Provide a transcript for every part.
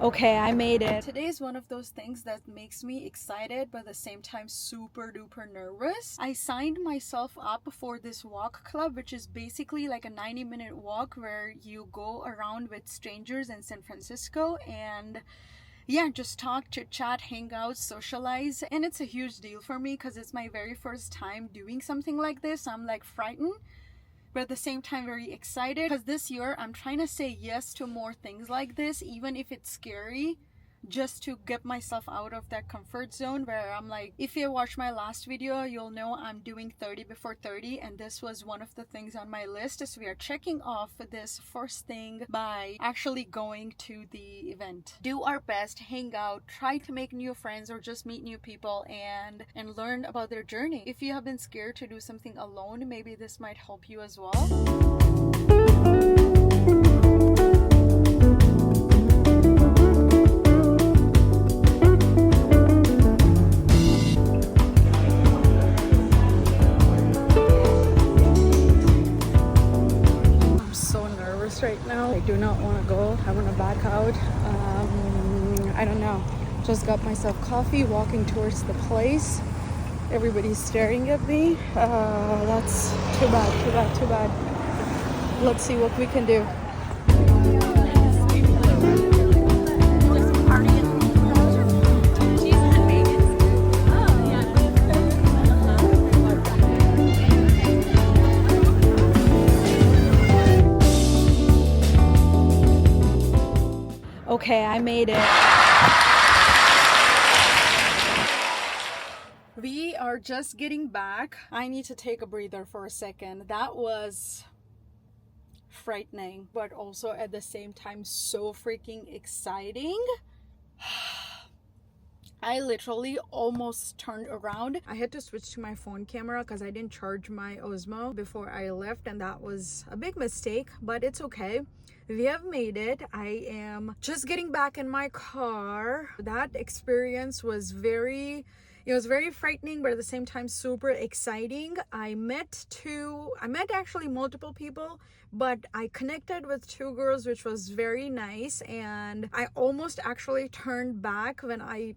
Okay, I made it. Today is one of those things that makes me excited but at the same time super duper nervous. I signed myself up for this walk club, which is basically like a 90-minute walk where you go around with strangers in San Francisco and yeah, just talk, chit chat, hang out, socialize. And it's a huge deal for me because it's my very first time doing something like this. I'm like frightened but at the same time very excited because this year I'm trying to say yes to more things like this, even if it's scary, just to get myself out of that comfort zone where I'm like, if you watch my last video, you'll know I'm doing 30 before 30, and this was one of the things on my list. So we are checking off this first thing by actually going to the event. Do our best, hang out, try to make new friends or just meet new people and learn about their journey. If you have been scared to do something alone, maybe this might help you as well. Right now I do not want to go. I want to back out. I don't know, just got myself coffee, walking towards the place. Everybody's staring at me. That's too bad. Let's see what we can do. Okay, I made it. We are just getting back. I need to take a breather for a second. That was frightening, but also at the same time so freaking exciting. I literally almost turned around. I had to switch to my phone camera because I didn't charge my Osmo before I left, and that was a big mistake, but it's okay. We have made it. I am just getting back in my car. That experience was very frightening, but at the same time super exciting. I met actually multiple people, but I connected with two girls, which was very nice. And I almost actually turned back when I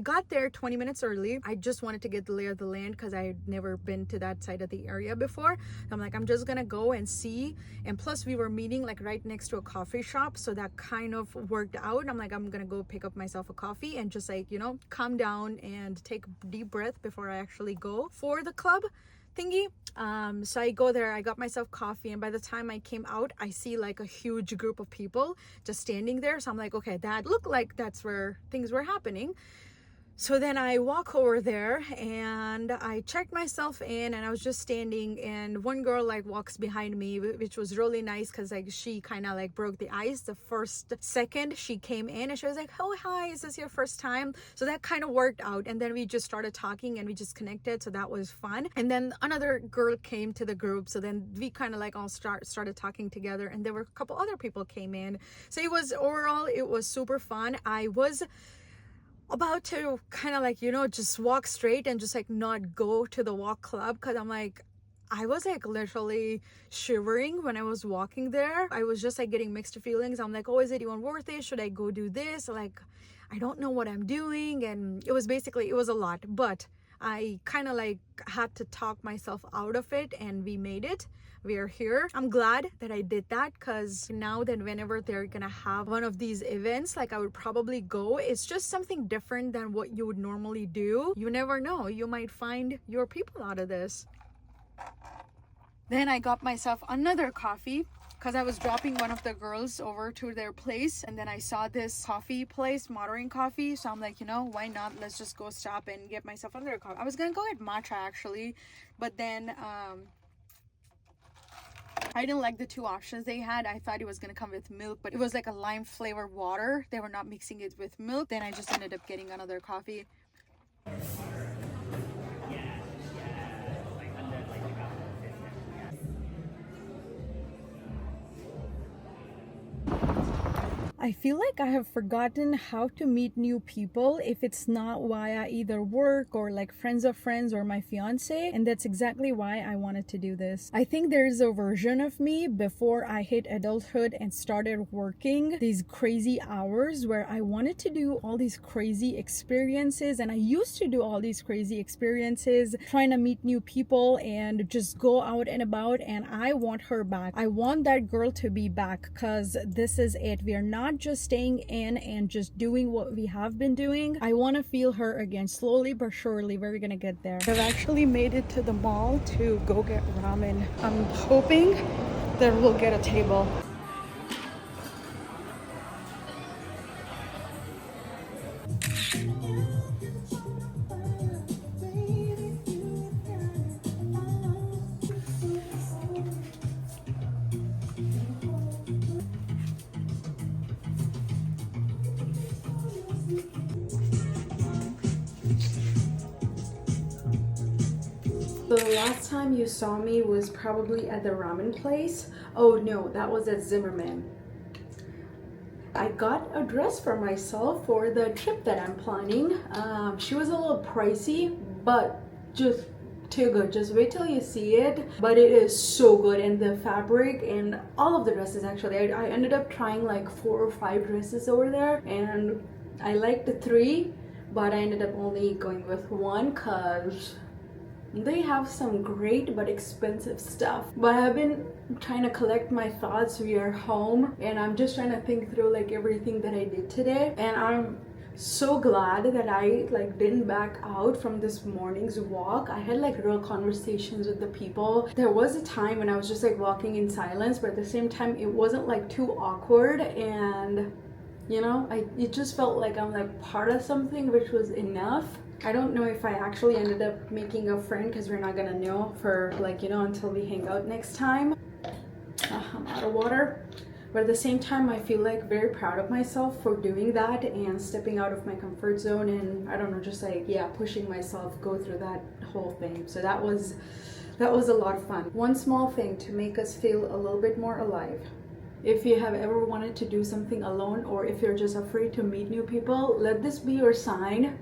got there 20 minutes early. I just wanted to get the lay of the land because I had never been to that side of the area before. I'm like, I'm just gonna go and see. And plus we were meeting like right next to a coffee shop, so that kind of worked out. I'm like, I'm gonna go pick up myself a coffee and just like, calm down and take a deep breath before I actually go for the club thingy. So I go there, I got myself coffee, and by the time I came out, I see like a huge group of people just standing there. So I'm like, okay, that looked like that's where things were happening. So then I walk over there and I checked myself in, and I was just standing, and one girl like walks behind me, which was really nice because like she kind of like broke the ice. The first second she came in and she was like, oh hi, is this your first time? So that kind of worked out, and then we just started talking and we just connected, so that was fun. And then another girl came to the group, so then we kind of like all started talking together, and there were a couple other people came in. So overall it was super fun. I was about to kind of like just walk straight and just like not go to the walk club because I was like literally shivering when I was walking there. I was just like getting mixed feelings. I'm like, oh, is it even worth it? Should I go do this? Like, I don't know what I'm doing. And it was a lot, but I kind of like had to talk myself out of it, and we made it. We are here. I'm glad that I did that because now that whenever they're gonna have one of these events, like I would probably go. It's just something different than what you would normally do. You never know, you might find your people out of this. Then I got myself another coffee because I was dropping one of the girls over to their place, and then I saw this coffee place, Modern Coffee. So I'm like, why not? Let's just go stop and get myself another coffee. I was gonna go get matcha actually, but then I didn't like the two options they had. I thought it was gonna come with milk, but it was like a lime flavored water. They were not mixing it with milk. Then I just ended up getting another coffee. I feel like I have forgotten how to meet new people if it's not via either work or like friends of friends or my fiance, and that's exactly why I wanted to do this. I think there's a version of me before I hit adulthood and started working these crazy hours where I wanted to do all these crazy experiences, and I used to do all these crazy experiences trying to meet new people and just go out and about, and I want her back. I want that girl to be back because this is it. We are not just staying in and just doing what we have been doing. I want to feel her again. Slowly but surely we're gonna get there. I've actually made it to the mall to go get ramen. I'm hoping that we'll get a table. So the last time you saw me was probably at the ramen place. Oh no, that was at Zimmerman. I got a dress for myself for the trip that I'm planning. She was a little pricey, but just too good. Just wait till you see it. But it is so good, and the fabric and all of the dresses actually. I ended up trying like 4 or 5 dresses over there, and I liked the 3, but I ended up only going with 1 because they have some great but expensive stuff. But I've been trying to collect my thoughts. We are home and I'm just trying to think through like everything that I did today, and I'm so glad that I like didn't back out from this morning's walk. I had like real conversations with the people. There was a time when I was just like walking in silence, but at the same time it wasn't like too awkward, and you know, it just felt like I'm like part of something, which was enough. I don't know if I actually ended up making a friend because we're not gonna know for like, you know, until we hang out next time. I'm out of water. But at the same time, I feel like very proud of myself for doing that and stepping out of my comfort zone, and I don't know, just like, yeah, pushing myself go through that whole thing. So that was a lot of fun. One small thing to make us feel a little bit more alive. If you have ever wanted to do something alone, or if you're just afraid to meet new people, let this be your sign.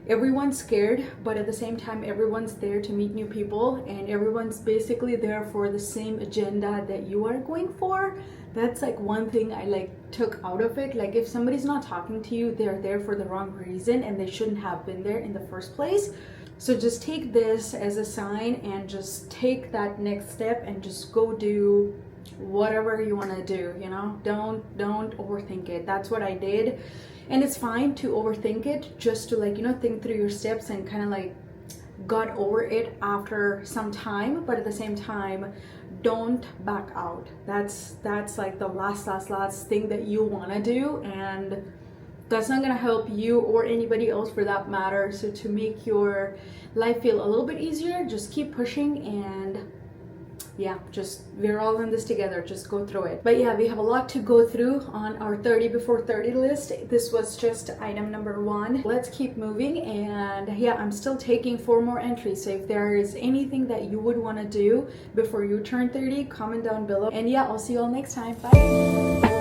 Everyone's scared, but at the same time everyone's there to meet new people, and everyone's basically there for the same agenda that you are going for. That's like one thing I like took out of it. Like if somebody's not talking to you, they're there for the wrong reason and they shouldn't have been there in the first place. So just take this as a sign and just take that next step and just go do whatever you want to do, you know. Don't overthink it. That's what I did. And it's fine to overthink it, just to like, you know, think through your steps and kind of like got over it after some time. But at the same time, don't back out. That's like the last thing that you want to do, and that's not gonna help you or anybody else for that matter. So to make your life feel a little bit easier, just keep pushing, and yeah, just we're all in this together. Just go through it. But yeah, we have a lot to go through on our 30 before 30 list. This was just item number 1. Let's keep moving. And yeah, I'm still taking 4 more entries. So if there is anything that you would want to do before you turn 30, comment down below. And yeah, I'll see you all next time. Bye.